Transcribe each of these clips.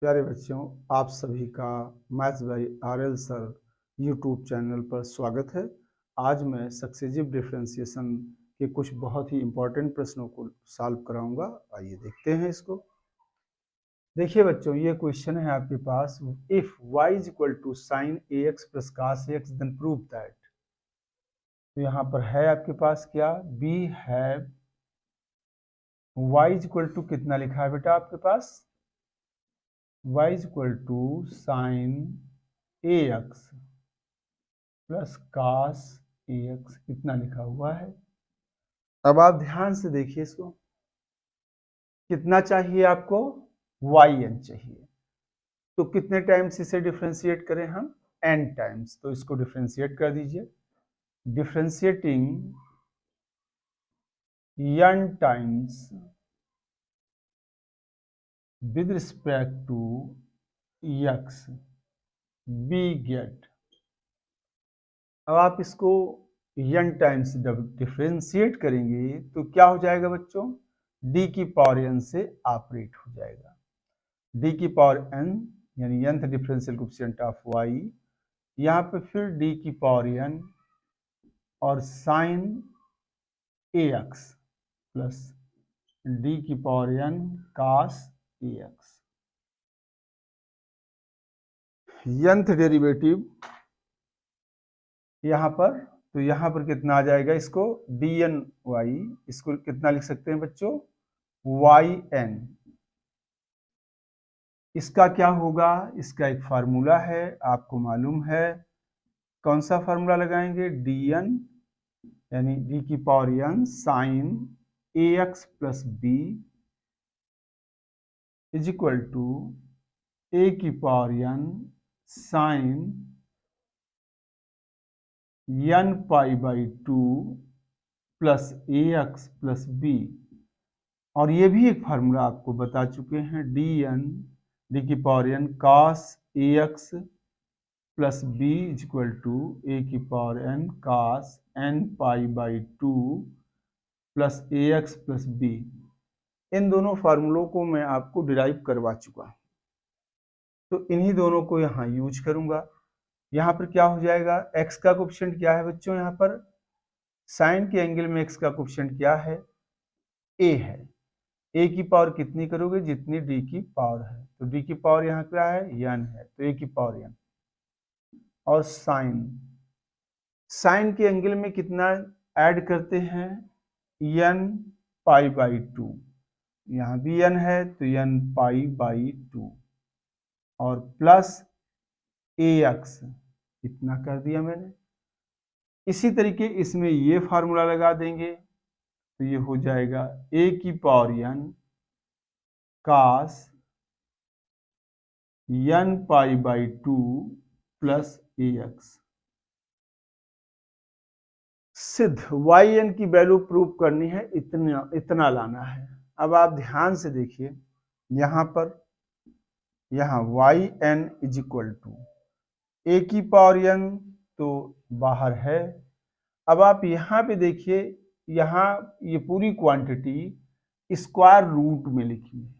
प्यारे बच्चों, आप सभी का maths by RL sir YouTube channel पर स्वागत है। आज मैं सक्सेसिव डिफरेंशिएशन के कुछ बहुत ही इम्पोर्टेंट प्रश्नों को सॉल्व कराऊंगा। आइए देखते हैं इसको। देखिए बच्चों, ये क्वेश्चन है आपके पास, if y is equal to sine A X plus cos A X then prove that. तो यहाँ पर है आपके पास क्या, we have y is equal to कितना लिखा है बेटा आपके पास, y is equal to sine A X plus cos A X इतना लिखा हुआ है। अब आप ध्यान से देखिए इसको, कितना चाहिए आपको, वाई एन चाहिए। तो कितने टाइम्स इसे डिफ्रेंशिएट करें हम, एन टाइम्स। तो इसको डिफ्रेंशिएट कर दीजिए, differentiating N times with respect to X we get. अब आप इसको एन टाइम्स डिफ्रेंशिएट करेंगे तो क्या हो जाएगा बच्चों, डी की पावर एन से ऑपरेट हो जाएगा। डी की पावर एन यानी nth differential coefficient of Y, यहाँ पे फिर डी की पावर एन और sine A X plus D की power N cos A X, nth derivative यहाँ पर। तो यहाँ पर कितना आ जाएगा, इसको डी एन वाई, इसको कितना लिख सकते हैं बच्चों, वाई एन। इसका क्या होगा, इसका एक फार्मूला है, आपको मालूम है। कौन सा फार्मूला लगाएंगे, डी एन यानी डी की power N sine A X plus B is equal to A की power N sine N pi by two plus A X plus B. और ये भी एक फार्मूला आपको बता चुके हैं, डी एन डी की power N cos A X plus B is equal to A की power N cos N pi by two plus A X plus B. इन दोनों फार्मूलों को मैं आपको डिराइव करवा चुका, तो इन्हीं दोनों को यहाँ यूज करूंगा। यहाँ पर क्या हो जाएगा, x का कोएफिशिएंट क्या है बच्चों, यहाँ पर साइन के एंगल में x का कोएफिशिएंट क्या है, a है। a की पावर कितनी करोगे, जितनी d की पावर है। तो d की पावर यहाँ क्या है, n है, तो a की पावर n। और साइन के एंगल में कितना ऐड करते हैं, n पाई बाई टू। यहाँ भी n है तो n पाई बाई टू और प्लस ax, इतना कर दिया मैंने। इसी तरीके इसमें ये फार्मूला लगा देंगे तो ये हो जाएगा a की power n cos n pi by two plus ax। सिद्ध yn की वैल्यू प्रूव करनी है, इतना लाना है। अब आप ध्यान से देखिए, यहाँ पर यहाँ yn is equal to A की पावर n तो बाहर है। अब आप यहाँ पे देखिए, यहाँ ये पूरी क्वांटिटी स्क्वायर रूट में लिखी हुई है,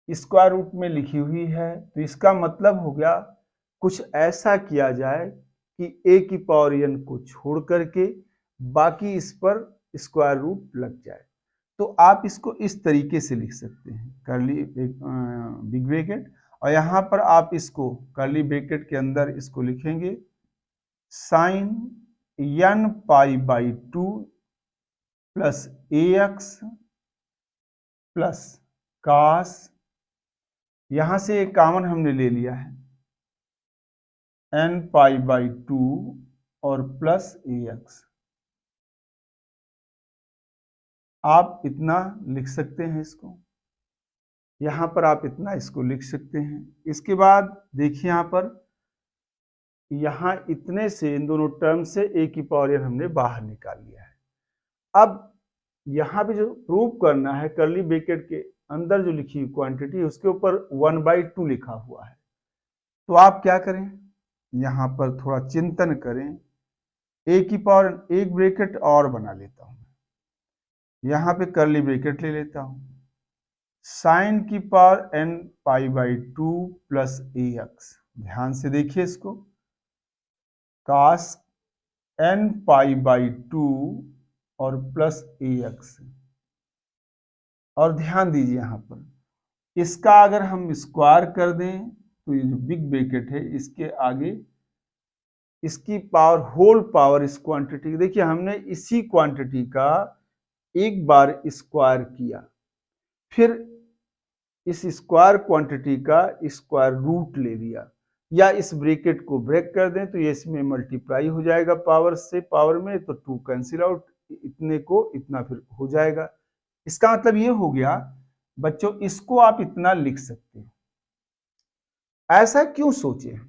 स्क्वायर रूट में लिखी हुई है। तो इसका मतलब हो गया, कुछ ऐसा किया जाए कि ए की पावर n को छोड़ करके बाकी इस पर स्क्वायर रूट लग जाए। तो आप इसको इस तरीके से लिख सकते हैं, कर्ली बिग ब्रैकेट, और यहाँ पर आप इसको कर्ली ब्रैकेट के अंदर इसको लिखेंगे sine n pi by two plus A X plus cos, यहाँ से एक कॉमन हमने ले लिया है n पाई बाई टू और प्लस ए एक्स। आप इतना लिख सकते हैं इसको, यहाँ पर आप इतना इसको लिख सकते हैं। इसके बाद देखिए यहाँ पर, यहाँ इतने से इन दोनों टर्म से ए की पावर n हमने बाहर निकाल लिया है। अब यहाँ पे जो प्रूव करना है, कर्ली ब्रैकेट के अंदर जो लिखी हुई क्वांटिटी उसके ऊपर 1/2 लिखा हुआ है। तो आप क्या करें, यहाँ पर थोड़ा चिंतन करें, ए की पावर एक ब्रैकेट और बना लेता हूँ, यहाँ पे कर्ली ब्रैकेट ले लेता हूँ, साइन की power n pi by 2 plus A x. ध्यान से देखिए इसको, कास n पाई बाई 2 और प्लस ए एक्स। और ध्यान दीजिए यहां पर इसका अगर हम स्क्वायर कर दें तो ये जो बिग ब्रैकेट है इसके आगे इसकी पावर होल पावर इस क्वांटिटी, देखिए हमने इसी क्वांटिटी का एक बार स्क्वायर किया, फिर इस स्क्वायर क्वांटिटी का स्क्वायर रूट ले लिया, या इस ब्रैकेट को ब्रेक कर दें तो ये इसमें मल्टीप्लाई हो जाएगा पावर से पावर में, तो 2 कैंसिल आउट, इतने को इतना फिर हो जाएगा। इसका मतलब ये हो गया बच्चों, इसको आप इतना लिख सकते हैं। ऐसा क्यों सोचे?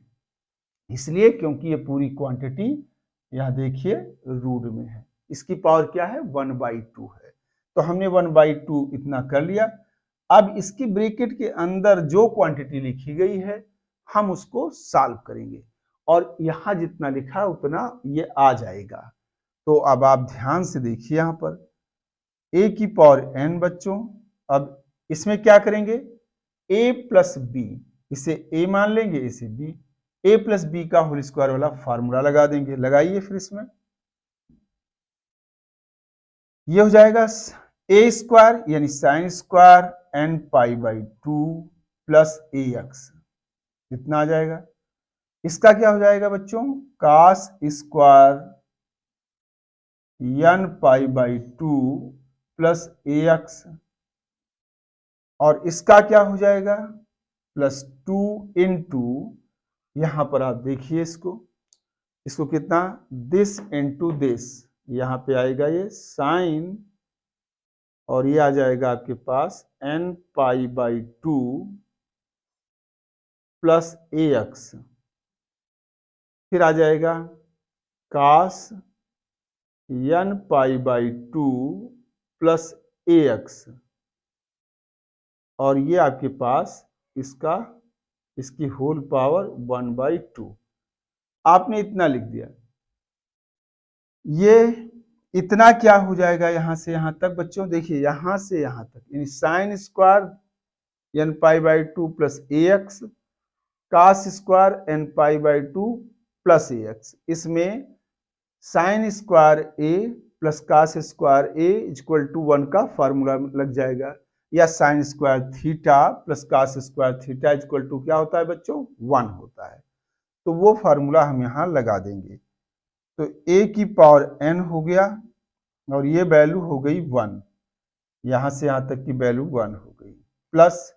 इसलिए क्योंकि ये पूरी क्वांटिटी यहां देखिए रूट में है, इसकी पावर क्या है 1/2 है, तो हमने 1/2 इतना कर लिया। अब इसकी ब्रैकेट के अंदर जो क्वांटिटी लिखी गई है हम उसको सॉल्व करेंगे और यहां जितना लिखा है उतना ये आ जाएगा। तो अब आप ध्यान से देखिए यहां पर a की पावर n बच्चों, अब इसमें क्या करेंगे a प्लस बी, इसे a मान लेंगे इसे b, a प्लस बी का होल स्क्वायर वाला फार्मूला लगा देंगे। लगाइए फिर इसमें, ये हो जाएगा a स्क्वायर यानी sine square n pi by 2 plus A X, इतना आ जाएगा। इसका क्या हो जाएगा बच्चों, cos square n pi by 2 plus A X, और इसका क्या हो जाएगा प्लस 2 इंटू, यहां पर आप देखिए इसको कितना दिस इंटू दिस, यहां पे आएगा ये साइन, और ये आ जाएगा आपके पास n pi by 2 plus A x, फिर आ जाएगा कास n pi by 2 plus A X, और ये आपके पास इसकी होल पावर 1/2। आपने इतना लिख दिया, ये इतना क्या हो जाएगा यहां से यहां तक बच्चों, देखिए यहां से यहां तक यानी sine square n pi by 2 plus A X, cos square n pi by 2 plus A X, इसमें sine square A plus cos square A equal to 1 का फॉर्मूला लग जाएगा, या sine square theta plus cos square theta equal to क्या होता है बच्चों 1 होता है। तो वो फार्मूला हम यहाँ लगा देंगे, तो a की पावर n हो गया और ये वैल्यू हो गई 1, यहां से यहां तक की वैल्यू 1 हो गई, प्लस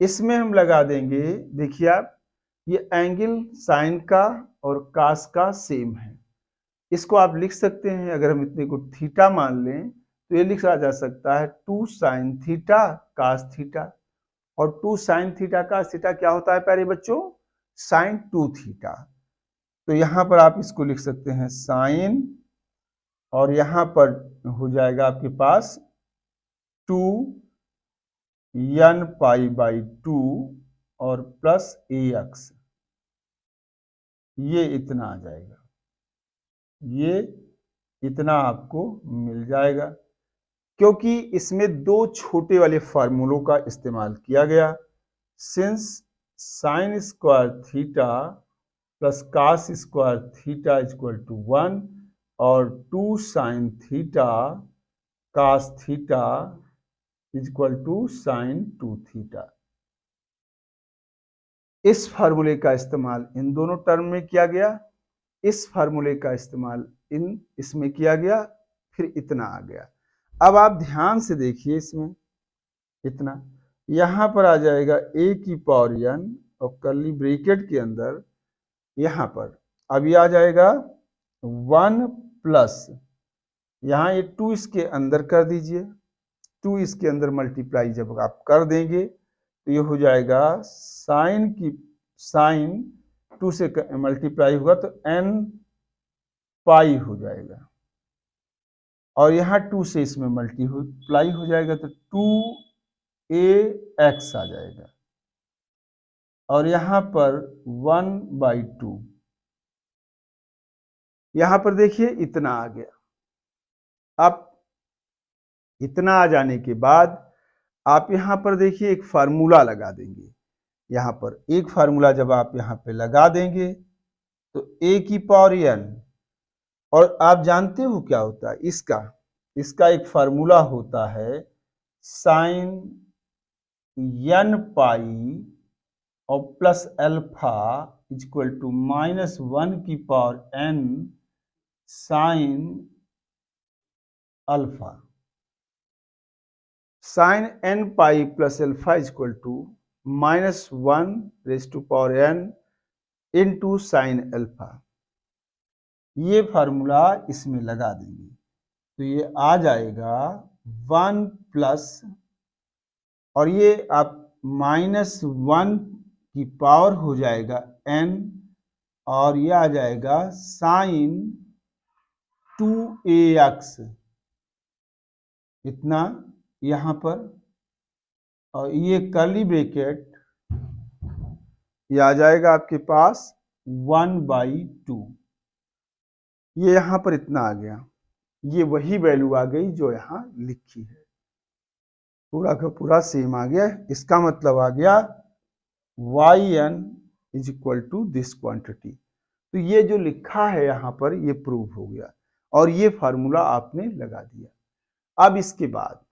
इसमें हम लगा देंगे, देखिए आप ये एंगल साइन का और कास का सेम है, इसको आप लिख सकते हैं, अगर हम इतने को थीटा मान लें तो ये लिखा जा सकता है 2 साइन थीटा कास थीटा, और 2 साइन थीटा कास थीटा क्या होता है प्यारे बच्चों साइन 2 थीटा, तो यहां पर आप इसको लिख सकते हैं साइन, और यहां पर हो जाएगा आपके पास 2 n पाई बाई 2 और प्लस ए एक्स, ये इतना आ जाएगा, ये इतना आपको मिल जाएगा, क्योंकि इसमें दो छोटे वाले फार्मूलों का इस्तेमाल किया गया, since sine square theta plus cos square theta equal to 1 और 2 sine theta cos theta equal to sine 2 theta. इस फार्मूले का इस्तेमाल इन दोनों टर्म में किया गया, इस फार्मूले का इस्तेमाल इसमें किया गया, फिर इतना आ गया। अब आप ध्यान से देखिए इसमें इतना, यहां पर आ जाएगा a की पावर n और कर्ली ब्रैकेट के अंदर यहां पर अब ये आ जाएगा 1 प्लस, यहां ये 2 इसके अंदर कर दीजिए, 2 इसके अंदर मल्टीप्लाई जब आप कर देंगे तो ये हो जाएगा साइन 2 से मल्टीप्लाई होगा तो n पाई हो जाएगा, और यहाँ 2 से इसमें मल्टीप्लाई हो जाएगा तो 2ax आ जाएगा, और यहाँ पर 1/2, यहाँ पर देखिए इतना आ गया। अब इतना आ जाने के बाद आप यहाँ पर देखिए एक फार्मूला लगा देंगे। यहाँ पर एक फार्मूला जब आप यहाँ पे लगा देंगे तो a की पावर n, और आप जानते हो क्या होता है इसका एक फार्मूला होता है साइन n पाई और प्लस अल्फा इक्वल टू -1 की power n sine alpha. Sine n pi plus alpha equal to -1 raise to power n into sine alpha. ये फार्मूला इसमें लगा देंगे तो ये आ जाएगा 1 प्लस, और ये आप -1 की पावर हो जाएगा n, और ये आ जाएगा साइन 2ax, इतना यहाँ पर, और ये कर्ली ब्रैकेट ये आ जाएगा आपके पास 1/2। ये यहाँ पर इतना आ गया, ये वही वैल्यू आ गई जो यहाँ लिखी है, पूरा का पूरा सेम आ गया। इसका मतलब आ गया yn is equal to this quantity. तो ये जो लिखा है यहाँ पर ये प्रूव हो गया, और ये फार्मूला आपने लगा दिया। अब इसके बाद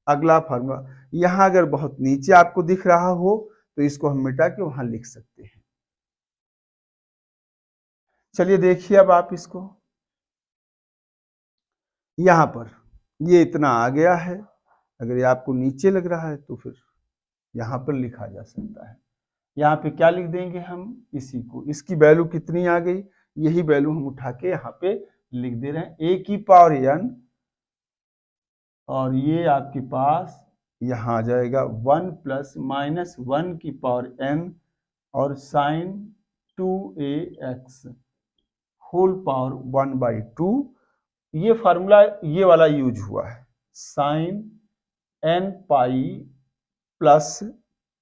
अगला फार्मूला, यहाँ अगर बहुत नीचे आपको दिख रहा हो तो इसको हम मिटा के वहां लिख सकते हैं। चलिए देखिए अब आप इसको, यहाँ पर ये इतना आ गया है, अगर ये आपको नीचे लग रहा है तो फिर यहाँ पर लिखा जा सकता है। यहाँ पे क्या लिख देंगे हम, इसी को, इसकी वैल्यू कितनी आ गई, यही वैल्यू हम उठा के यहाँ पे लिख दे रहे हैं, a की पावर n, और ये आपके पास यहाँ आ जाएगा 1 प्लस -1 की पावर n और साइन 2ax होल पावर 1/2। ये फार्मूला ये वाला यूज हुआ है, sine n pi plus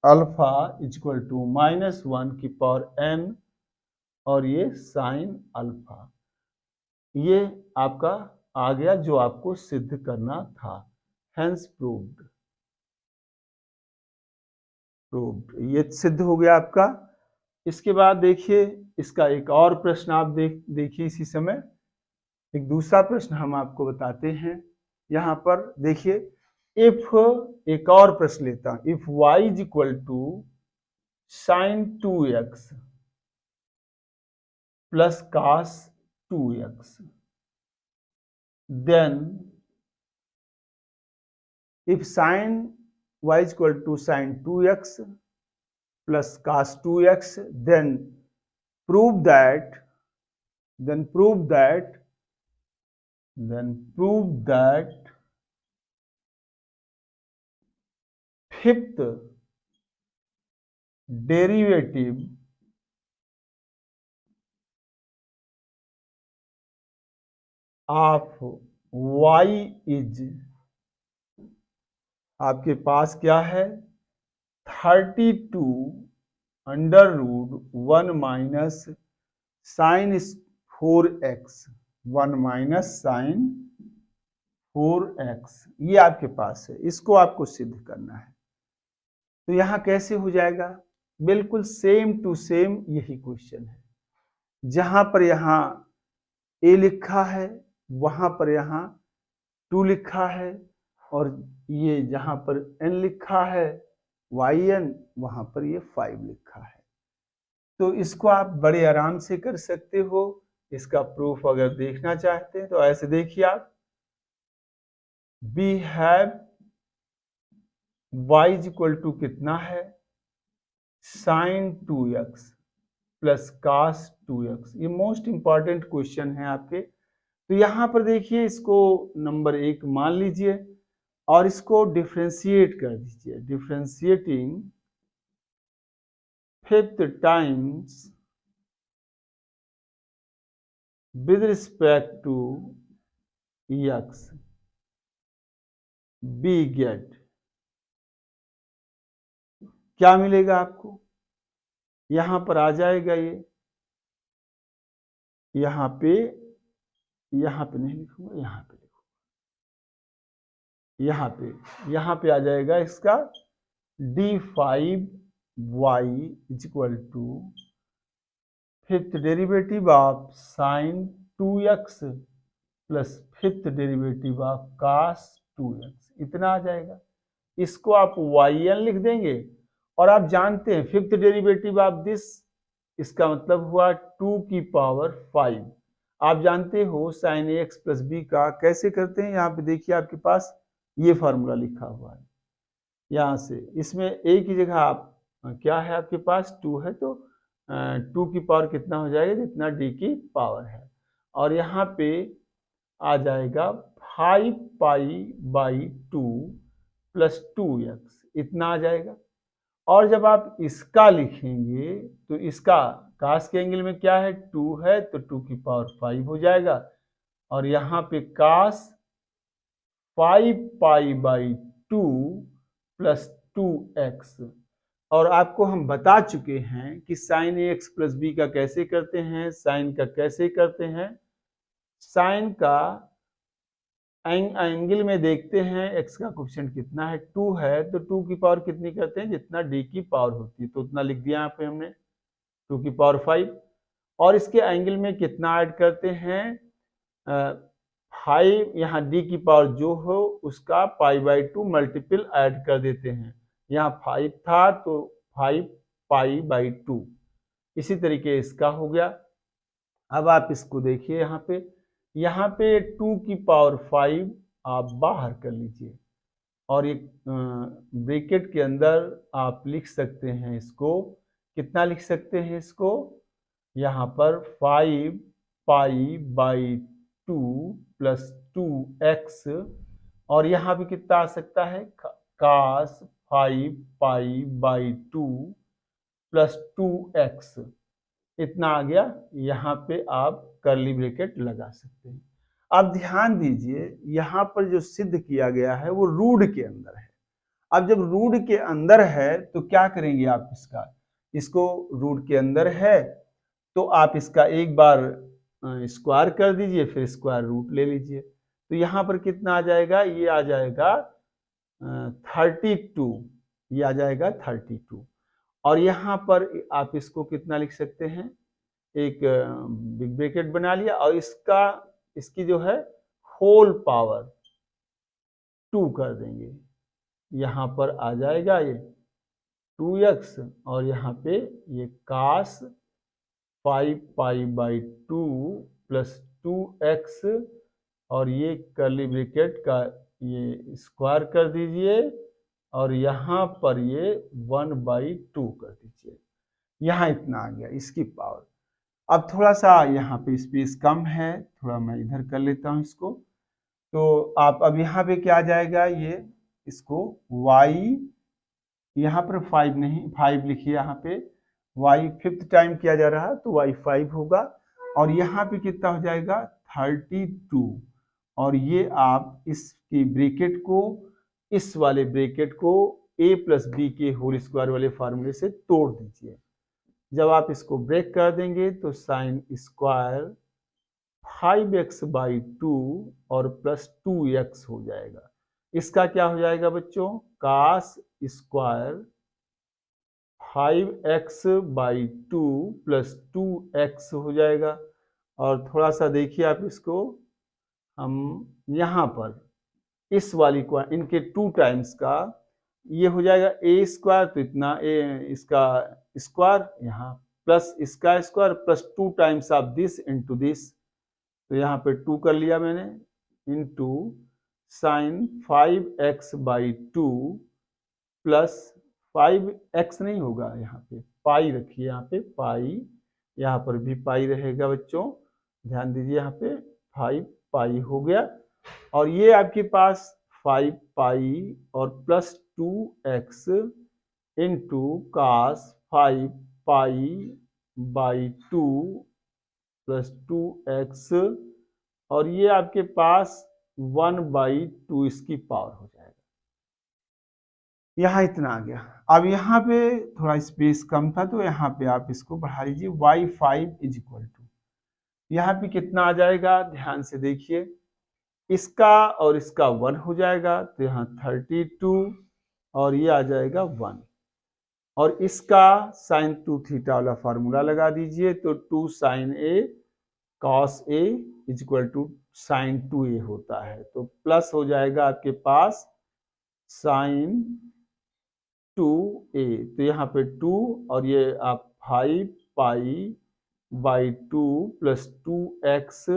alpha equal to -1 की पावर n, और ये साइन अल्फा। ये आपका आ गया जो आपको सिद्ध करना था, हेंस प्रूव्ड। ये सिद्ध हो गया आपका। इसके बाद देखिए इसका एक और प्रश्न आप देखिए इसी समय, एक दूसरा प्रश्न हम आपको बताते हैं। यहाँ पर देखिए, इफ, एक और प्रश्न लेता हूं, if y is equal to sine 2x plus cos 2x, then if sin y is equal to sin 2x plus cos 2x, then prove that fifth derivative of y is, आपके पास क्या है, 32 under root 1 minus sine 4x, 1 minus sine 4x, ये आपके पास है, इसको आपको सिद्ध करना है। तो यहां कैसे हो जाएगा, बिल्कुल सेम टू सेम यही क्वेश्चन है, जहां पर यहां a लिखा है वहां पर यहां 2 लिखा है, और ये जहां पर n लिखा है yn, वहां पर ये 5 लिखा है। तो इसको आप बड़े आराम से कर सकते हो। इसका प्रूफ अगर देखना चाहते हैं तो ऐसे देखिए आप, we have y is equal to कितना है, sign 2x plus cos 2x। ये मोस्ट इंपॉर्टेंट क्वेश्चन है आपके। तो यहां पर देखिए, इसको नंबर 1 मान लीजिए और इसको डिफ्रेंशिएट कर दीजिए, differentiating fifth times with respect to x, we get, क्या मिलेगा आपको, यहां पर आ जाएगा ये, यहां पे नहीं लिखूंगा, यहां पे यहाँ पे आ जाएगा इसका d5y equal to fifth derivative of sine 2x plus fifth derivative of cos 2x, इतना आ जाएगा। इसको आप yn लिख देंगे और आप जानते हैं फिफ्थ डेरिवेटिव ऑफ दिस, इसका मतलब हुआ 2 की पावर 5। आप जानते हो साइन एक्स प्लस बी का कैसे करते हैं, यहाँ पे देखिए आपके पास ये फार्मूला लिखा हुआ है। यहाँ से इसमें a की जगह आप क्या है आपके पास 2 है, तो 2 की पावर कितना हो जाएगा, जितना d की पावर है, और यहाँ पे आ जाएगा 5 पाई बाई 2 प्लस 2x, इतना आ जाएगा। और जब आप इसका लिखेंगे तो इसका कास के एंगल में क्या है 2 है, तो 2 की पावर 5 हो जाएगा, और यहाँ पे कास 5 पाई बाई 2 प्लस 2x। और आपको हम बता चुके हैं कि साइन एक्स प्लस बी का कैसे करते हैं, साइन का कैसे करते हैं। साइन का एंगल में देखते हैं x का कोएफिशिएंट कितना है, 2 है, तो 2 की पावर कितनी करते हैं, जितना d की पावर होती है, तो उतना लिख दिया यहाँ पे हमने 2 की पावर 5। और इसके एंगल में कितना ऐड करते हैं, 5, यहाँ d की पावर जो हो उसका पाई बाई 2 मल्टीपल ऐड कर देते हैं। यहाँ 5 था तो 5 पाई बाई 2, इसी तरीके इसका हो गया। अब आप इसको देखिए यहाँ पे 2 की पावर 5 आप बाहर कर लीजिए, और एक ब्रैकेट के अंदर आप लिख सकते हैं इसको, कितना लिख सकते हैं इसको, यहाँ पर 5 पाई बाई 2 प्लस 2x, और यहाँ पे कितना आ सकता है cos 5 pi by 2 plus 2x, इतना आ गया। यहाँ पे आप कर्ली ब्रैकेट लगा सकते हैं। अब ध्यान दीजिए यहाँ पर जो सिद्ध किया गया है वो रूट के अंदर है। अब जब रूट के अंदर है तो क्या करेंगे आप, इसको रूट के अंदर है तो आप इसका एक बार स्क्वायर कर दीजिए, फिर स्क्वायर रूट ले लीजिए, तो यहाँ पर कितना आ जाएगा, ये आ जाएगा 32, ये आ जाएगा 32। और यहाँ पर आप इसको कितना लिख सकते हैं, एक बिग ब्रैकेट बना लिया, और इसकी जो है होल पावर 2 कर देंगे, यहाँ पर आ जाएगा ये 2x, और यहाँ पे ये cos 5 pi by 2 plus 2x, और ये कर्ली ब्रैकेट का ये स्क्वायर कर दीजिए, और यहाँ पर ये 1/2 कर दीजिए। यहाँ इतना आ गया इसकी पावर। अब थोड़ा सा यहाँ पे स्पेस कम है, थोड़ा मैं इधर कर लेता हूँ इसको, तो आप अब यहाँ पे क्या आ जाएगा, ये इसको y, यहाँ पर 5 नहीं 5 लिखिए, यहाँ पे y फिफ्थ टाइम किया जा रहा है तो y 5 होगा, और यहाँ पे कितना हो जाएगा 32, और ये आप इसकी ब्रैकेट को, इस वाले ब्रैकेट को a प्लस बी के होल स्क्वायर वाले फार्मूले से तोड़ दीजिए। जब आप इसको ब्रेक कर देंगे तो साइन स्क्वायर 5x बाई 2 और प्लस 2x हो जाएगा। इसका क्या हो जाएगा बच्चों, cos square 5x by 2 plus 2x हो जाएगा। और थोड़ा सा देखिए आप इसको, हम यहाँ पर इस वाली को इनके 2 टाइम्स का ये हो जाएगा a स्क्वायर, तो इतना इसका स्क्वायर यहाँ प्लस इसका square plus 2 times of this into this, तो यहाँ पे 2 कर लिया मैंने, into sine 5x by 2 plus 5x नहीं होगा, यहाँ पे पाई रखिए, यहाँ पे पाई, यहाँ पर भी पाई रहेगा बच्चों, ध्यान दीजिए, यहाँ पे 5 पाई हो गया, और ये आपके पास 5 पाई और plus 2x into cos 5 pi by 2 plus 2x, और ये आपके पास 1/2 इसकी पावर हो जाएगा। यहाँ इतना आ गया। अब यहाँ पे थोड़ा स्पेस कम था तो यहाँ पे आप इसको बढ़ा लीजिए, y5 इज इक्वल टू, यहाँ पे कितना आ जाएगा, ध्यान से देखिए, इसका और इसका 1 हो जाएगा, तो यहाँ 32 और ये आ जाएगा 1। और इसका साइन 2 थीटा वाला फार्मूला लगा दीजिए, तो 2 sine A cos A is equal to sine 2a होता है। तो प्लस हो जाएगा आपके पास साइन 2a, तो यहाँ पे 2 और ये आप 5 पाई बाई 2 प्लस 2x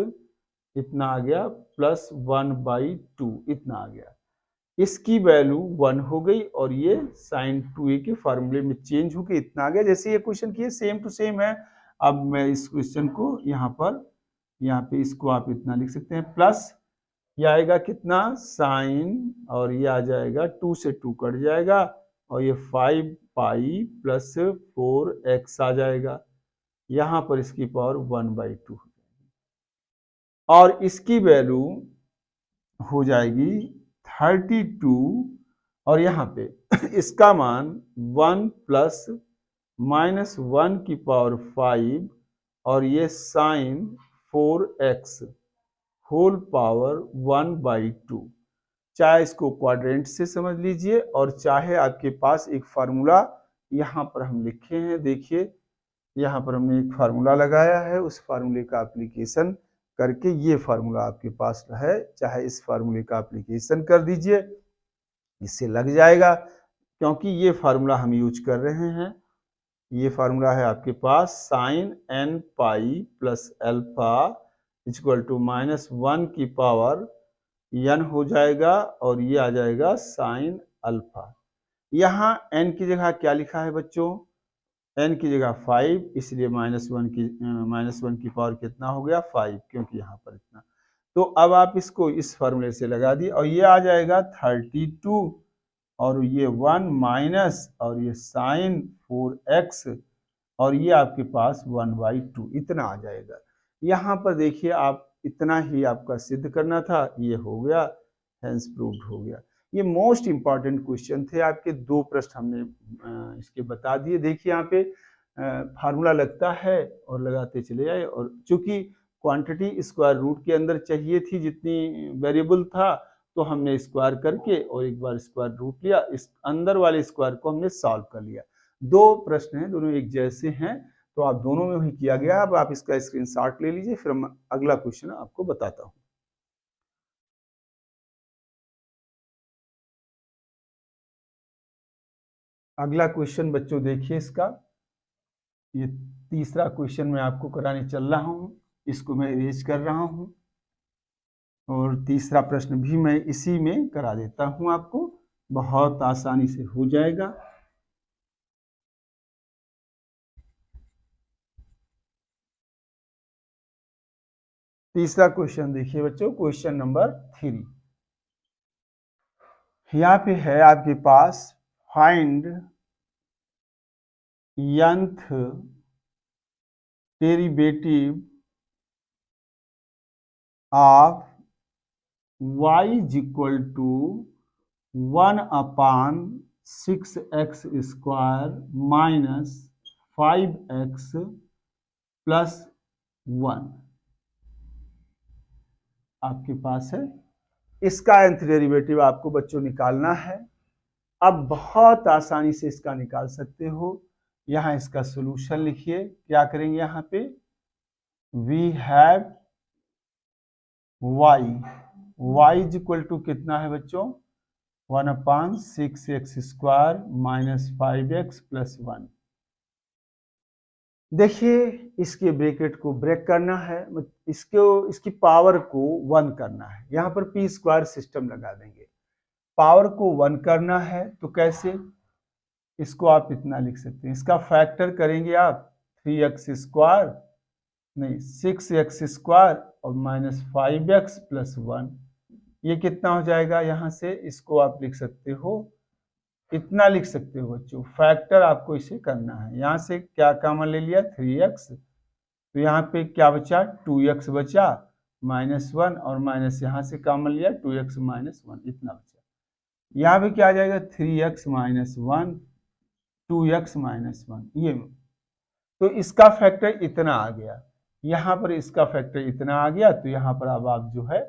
इतना आ गया प्लस 1/2 इतना आ गया। इसकी वैल्यू 1 हो गई और ये साइन 2a के फार्मूले में चेंज होकर इतना आ गया। जैसे ये क्वेश्चन किए सेम टू सेम है। अब मैं इस क्वेश्चन को यहाँ पे इसको आप इतना लिख सकते हैं, प्लस ये आएगा कितना साइन और ये आ जाएगा 2 से 2 कट जाएगा और ये 5 पाई प्लस 4x आ जाएगा। यहाँ पर इसकी पावर 1/2 और इसकी वैल्यू हो जाएगी 32 और यहाँ पे इसका मान 1 प्लस माइनस 1 की पावर 5 और ये साइन 4x होल पावर 1/2। चाहे इसको क्वाड्रेंट से समझ लीजिए और चाहे आपके पास एक फार्मूला यहाँ पर हम लिखे हैं, देखिए यहाँ पर हमने एक फार्मूला लगाया है, उस फार्मूले का एप्लीकेशन करके ये फार्मूला आपके पास है, चाहे इस फार्मूले का एप्लीकेशन कर दीजिए, इससे लग जाएगा क्योंकि ये फार्मूला हम यूज कर रहे हैं। ये फार्मूला है आपके पास sine n pi plus alpha equal to -1 की पावर n हो जाएगा और ये आ जाएगा साइन अल्फा। यहाँ n की जगह क्या लिखा है बच्चों, n की जगह 5, इसलिए -1 की पावर कितना हो गया 5, क्योंकि यहाँ पर इतना। तो अब आप इसको इस फार्मूले से लगा दिए और ये आ जाएगा 32 और ये 1 माइनस और ये साइन 4x और ये आपके पास 1/2 इतना आ जाएगा। यहाँ पर देखिए आप इतना ही आपका सिद्ध करना था, ये हो गया, हेंस प्रूव्ड हो गया। ये मोस्ट इंपॉर्टेंट क्वेश्चन थे आपके, 2 प्रश्न हमने इसके बता दिए। देखिए यहाँ पे फार्मूला लगता है और लगाते चले जाए, और चूंकि क्वांटिटी स्क्वायर रूट के अंदर चाहिए थी जितनी वेरिएबल था, तो हमने स्क्वायर करके और एक बार स्क्वायर रूट लिया, इस अंदर वाले स्क्वायर को हमने सॉल्व कर लिया। 2 प्रश्न हैं, दोनों एक जैसे हैं, तो आप दोनों में वही किया गया। अब आप इसका स्क्रीनशॉट ले लीजिए, फिर मैं अगला क्वेश्चन आपको बताता हूँ। अगला क्वेश्चन बच्चों देखिए इसका, ये तीसरा क्वेश्चन मैं आपको कराने चल रहा हूँ, इसको मैं इरेज कर रहा हूँ और तीसरा प्रश्न भी मैं इसी में करा देता हूँ आपको, बहुत आसानी से हो जाएगा। तीसरा क्वेश्चन देखिए बच्चों, क्वेश्चन नंबर 3। यहाँ पे है आपके पास find nth derivative of y is equal to 1/6x square minus 5x plus 1 आपके पास है। इसका nth डेरिवेटिव आपको बच्चों निकालना है। अब बहुत आसानी से इसका निकाल सकते हो। यहाँ इसका सॉल्यूशन लिखिए, क्या करेंगे यहाँ पे, we have y is equal to कितना है बच्चों, 1/6x square minus 5x plus 1। देखिए इसके ब्रैकेट को ब्रेक करना है, इसकी पावर को 1 करना है। यहाँ पर p स्क्वायर सिस्टम लगा देंगे, पावर को 1 करना है तो कैसे, इसको आप इतना लिख सकते हैं, इसका फैक्टर करेंगे आप 3x स्क्वायर नहीं 6x स्क्वायर और माइनस 5x प्लस 1, ये कितना हो जाएगा, यहाँ से इसको आप लिख सकते हो, इतना लिख सकते हो बच्चों। फैक्टर आपको इसे करना है, यहाँ से क्या कॉमन ले लिया 3x, तो यहाँ पे क्या बचा 2x बचा माइनस 1 और माइनस यहाँ से कॉमन लिया 2x माइनस 1 इतना बचा। यहाँ पे क्या आ जाएगा 3x माइनस 1 2x माइनस 1, ये तो इसका फैक्टर इतना आ गया, यहाँ पर इसका फैक्टर इतना आ गया, तो यहाँ पर अब आप जो है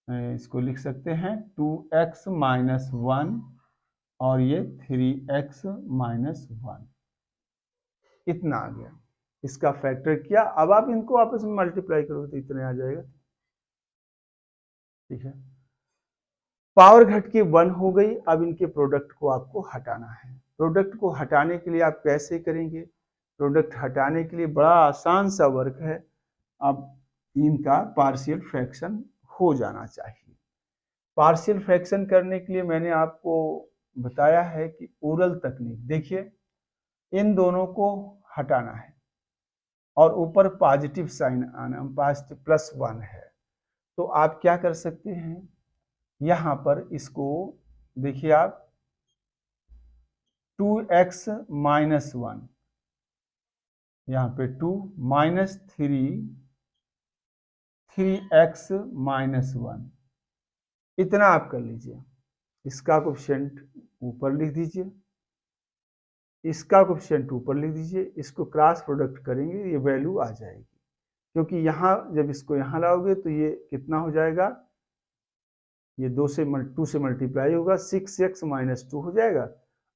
इसको लिख सकते हैं 2x माइनस 1 और ये 3x माइनस 1, इतना आ गया। इसका फैक्टर किया, अब आप इनको आपस में मल्टीप्लाई करो तो इतने आ जाएगा। ठीक है, पावर घट के 1 हो गई। अब इनके प्रोडक्ट को आपको हटाना है। प्रोडक्ट को हटाने के लिए आप कैसे करेंगे? प्रोडक्ट हटाने के लिए बड़ा आसान सा वर्क है। अब इनका पार्शियल फ्रैक्शन हो जाना चाहिए। पार्शियल फ्रैक्शन करने के लिए मैंने आपको बताया है कि ओरल तकनीक। देखिए, इन दोनों को हटाना है और ऊपर पॉजिटिव साइन आना, पॉजिटिव +1 है, तो आप क्या कर सकते हैं, यहां पर इसको देखिए आप 2x माइनस 1, यहाँ पे 2 माइनस 3x माइनस 1, इतना आप कर लीजिए। इसका कोफिशिएंट ऊपर लिख दीजिए, इसका कोफिशिएंट ऊपर लिख दीजिए, इसको क्रॉस प्रोडक्ट करेंगे, ये वैल्यू आ जाएगी। क्योंकि यहाँ जब इसको यहाँ लाओगे तो ये कितना हो जाएगा, ये 2 से मल्टीप्लाई होगा, 6x माइनस 2 हो जाएगा।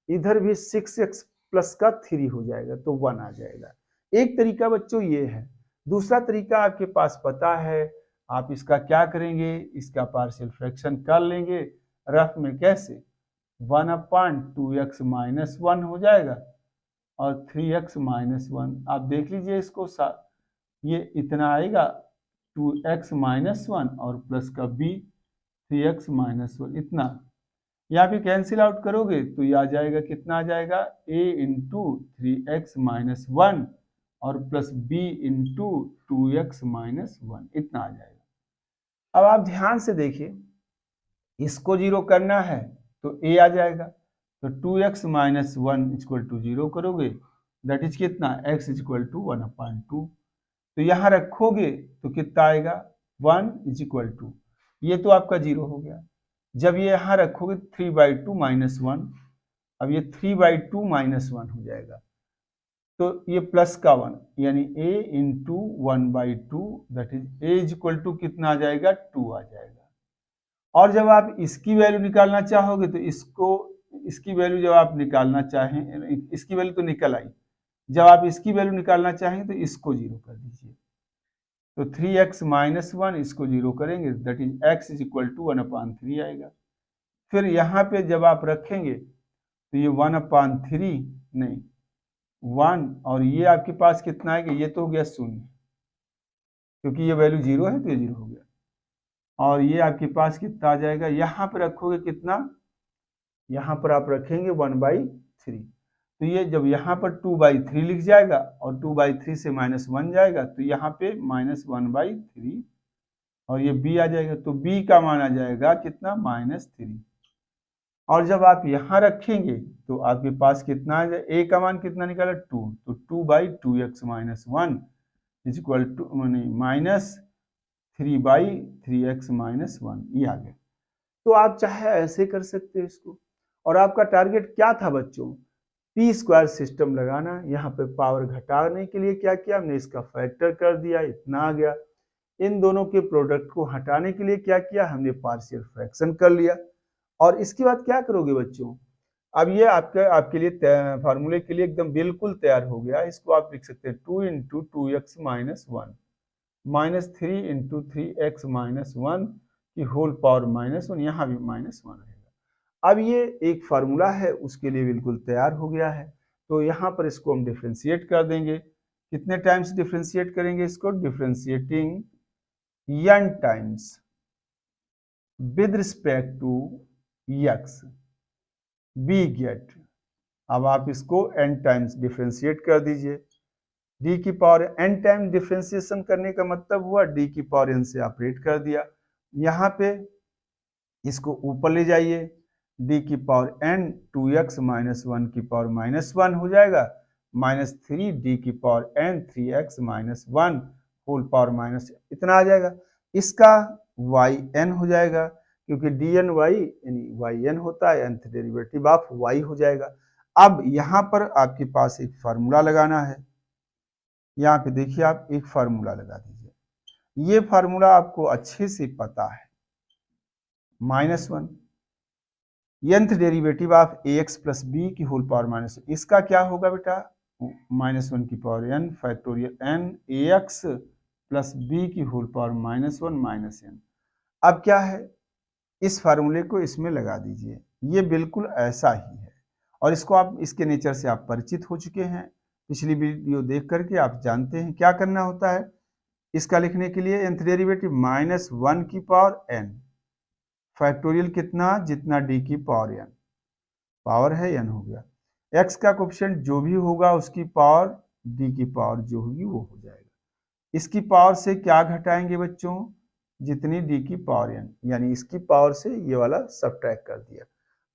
इधर भी 6x प्लस का 3 हो जाएगा तो 1 आ जाएगा। एक तरीका बच्चों ये है। दूसरा तरीका आपके पास पता है, आप इसका क्या करेंगे, इसका पार्शियल फ्रैक्शन कर लेंगे रफ में। कैसे? 1/2x माइनस 1 हो जाएगा और 3x माइनस 1, आप देख लीजिए इसको, ये इतना आएगा 2x माइनस 1 और प्लस का b 3x माइनस 1, इतना। यहाँ पे कैंसिल आउट करोगे तो ये आ जाएगा, कितना आ जाएगा, a इंटू 3x माइनस 1 और plus b into 2x minus 1, इतना आ जाएगा। अब आप ध्यान से देखिए, इसको 0 करना है तो a आ जाएगा, तो 2x माइनस 1 इक्वल टू 0 करोगे, दैट इज कितना, x इक्वल टू 1/2। तो यहाँ रखोगे तो कितना आएगा, 1 इज इक्वल टू, ये तो आपका 0 हो गया। जब ये यहाँ रखोगे 3/2 माइनस 1, अब ये 3/2 माइनस 1 हो जाएगा, तो ये प्लस का 1 यानी a into 1/2, that is a is equal to कितना आ जाएगा, 2 आ जाएगा। और जब आप इसकी वैल्यू निकालना चाहोगे तो इसकी वैल्यू जब आप निकालना चाहें, इसकी वैल्यू तो निकल आई, जब आप इसकी वैल्यू निकालना चाहेंगे तो इसको 0 कर दीजिए, तो 3x माइनस 1 इसको 0 करेंगे, that is x is equal to 1/3 आएगा। फिर यहाँ पे जब आप रखेंगे तो ये 1/3 नहीं 1, और ये आपके पास कितना आएगा, ये तो हो गया 0, क्योंकि ये वैल्यू 0 है तो ये 0 हो गया। और ये आपके पास कितना आ जाएगा, यहाँ पर रखोगे कितना, यहाँ पर आप रखेंगे 1/3, तो ये जब यहाँ पर 2/3 लिख जाएगा और 2/3 से -1 जाएगा तो यहाँ पे -1/3 और ये b आ जाएगा, तो b का मान आ जाएगा कितना, -3। और जब आप यहाँ रखेंगे तो आपके पास कितना आ जाएगा, a का मान कितना निकाला, 2, तो 2/2x minus 1 is equal to -3/3x minus 1, ये आ गया। तो आप चाहे ऐसे कर सकते हो इसको। और आपका टारगेट क्या था बच्चों, पी स्क्वायर सिस्टम लगाना। यहाँ पे पावर घटाने के लिए क्या किया हमने, इसका फैक्टर कर दिया, इतना आ गया। इन दोनों के प्रोडक्ट को हटाने के लिए क्या किया हमने, पार्शियल फ्रैक्शन कर लिया। और इसके बाद क्या करोगे बच्चों, अब ये आपके लिए फार्मूले के लिए एकदम बिल्कुल तैयार हो गया। इसको आप लिख सकते हैं 2 into 2x minus 1 minus 3 into 3x minus 1 की होल पावर -1, यहाँ भी -1 रहेगा। अब ये एक फार्मूला है, उसके लिए बिल्कुल तैयार हो गया है। तो यहाँ पर इसको हम डिफ्रेंशिएट कर देंगे। कितने टाइम्स डिफ्रेंशिएट करेंगे इसको, differentiating n times with respect to x, we get. अब आप इसको n टाइम्स डिफ्रेंशिएट कर दीजिए। d की पावर n टाइम डिफ्रेंशिएशन करने का मतलब हुआ d की पावर n से ऑपरेट कर दिया। यहाँ पे इसको ऊपर ले जाइए, d की पावर n 2x माइनस 1 की पावर -1 हो जाएगा, -3 d की power n 3x minus 1 whole power minus, इतना आ जाएगा। इसका yn हो जाएगा, क्योंकि dn y यानी yn होता है, nth डेरिवेटिव ऑफ y हो जाएगा। अब यहाँ पर आपके पास एक फार्मूला लगाना है। यहाँ पे देखिए आप एक फार्मूला लगा दीजिए। ये फार्मूला आपको अच्छे से पता है, -1 nth derivative of ax plus B की होल पावर -1, इसका क्या होगा बेटा, -1 की power n factorial n ax plus B की होल पावर -1 n। अब क्या है, इस फार्मूले को इसमें लगा दीजिए, ये बिल्कुल ऐसा ही है और इसको आप इसके नेचर से आप परिचित हो चुके हैं, पिछली वीडियो देख करके आप जानते हैं क्या करना होता है। इसका लिखने के लिए nth डेरिवेटिव -1 की पावर n फैक्टोरियल कितना, जितना d की पावर n, पावर है n हो गया, x का कोफिशिएंट जो भी होगा उसकी पावर d की पावर जो होगी वो हो जाएगा। इसकी पावर से क्या घटाएंगे बच्चों, जितनी d की पावर n, यानी इसकी पावर से ये वाला सब्ट्रैक्ट कर दिया।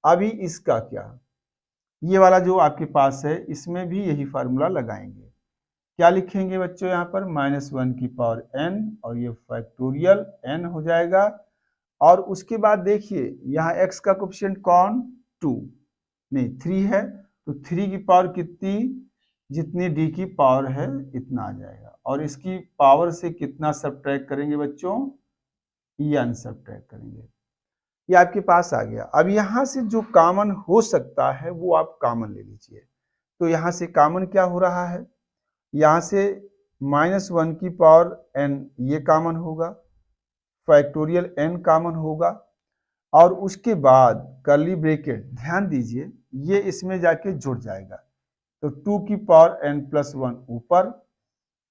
अभी इसका क्या, ये वाला जो आपके पास है इसमें भी यही फार्मूला लगाएंगे। क्या लिखेंगे बच्चों, यहाँ पर -1 की पावर n और ये फैक्टोरियल n हो जाएगा। और उसके बाद देखिए यहाँ x का कोफिशिएंट कौन, 2 नहीं 3 है, तो 3 की पावर कितनी, जितनी d की पावर है इतना आ जाएगा। और इसकी पावर से कितना सब्ट्रैक्ट करेंगे बच्चों, n सब्ट्रैक्ट करेंगे, ये आपके पास आ गया। अब यहाँ से जो कॉमन हो सकता है वो आप कॉमन ले लीजिए। तो यहाँ से कॉमन क्या हो रहा है, यहाँ से -1 की पावर n ये कॉमन होगा, फैक्टोरियल n कॉमन होगा, और उसके बाद कर्ली ब्रैकेट, ध्यान दीजिए ये इसमें जाके जुड़ जाएगा, तो 2 की पावर n प्लस 1 ऊपर,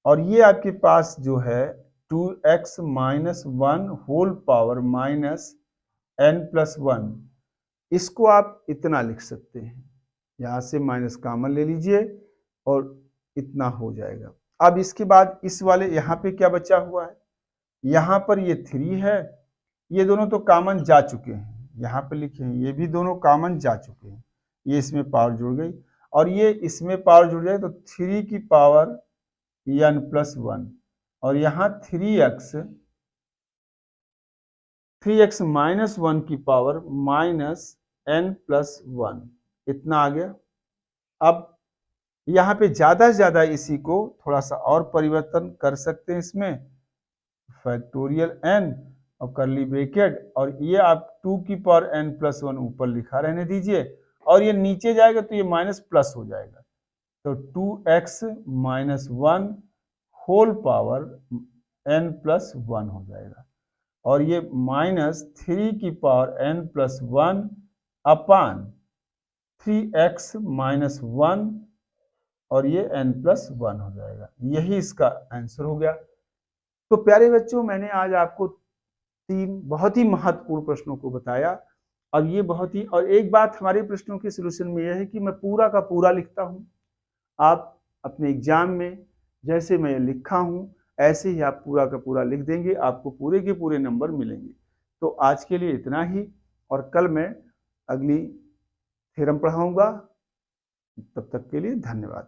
और ये आपके पास जो है 2x minus 1 whole power minus n plus 1, इसको आप इतना लिख सकते हैं, यहाँ से माइनस कॉमन ले लीजिए और इतना हो जाएगा। अब इसके बाद इस वाले यहाँ पे क्या बचा हुआ है, यहाँ पर ये 3 है, ये दोनों तो कॉमन जा चुके हैं, यहाँ पे लिखे हैं ये भी दोनों कॉमन जा चुके हैं, ये इसमें पावर जुड़ गई और ये इसमें पावर जुड़ जाए, तो 3 की पावर n प्लस 1 और यहाँ 3x माइनस 1 की पावर माइनस n प्लस 1, इतना आ गया। अब यहाँ पे ज़्यादा से ज़्यादा इसी को थोड़ा सा और परिवर्तन कर सकते हैं, इसमें फैक्टोरियल n और कर्ली ब्रैकेट, और ये आप 2 की पावर n प्लस 1 ऊपर लिखा रहने दीजिए, और ये नीचे जाएगा तो ये माइनस प्लस हो जाएगा, तो 2x minus 1 whole power n plus 1 हो जाएगा, और ये -3 की power n plus 1 upon 3x minus 1 और ये n प्लस 1 हो जाएगा, यही इसका आंसर हो गया। तो प्यारे बच्चों, मैंने आज आपको 3 बहुत ही महत्वपूर्ण प्रश्नों को बताया, और ये बहुत ही, और एक बात हमारे प्रश्नों के सलूशन में यह है कि मैं पूरा का पूरा लिखता हूँ, आप अपने एग्जाम में जैसे मैं लिखा हूँ ऐसे ही आप पूरा का पूरा लिख देंगे, आपको पूरे के पूरे नंबर मिलेंगे। तो आज के लिए इतना ही, और कल मैं अगली थ्योरम पढ़ाऊंगा। तब तक के लिए धन्यवाद।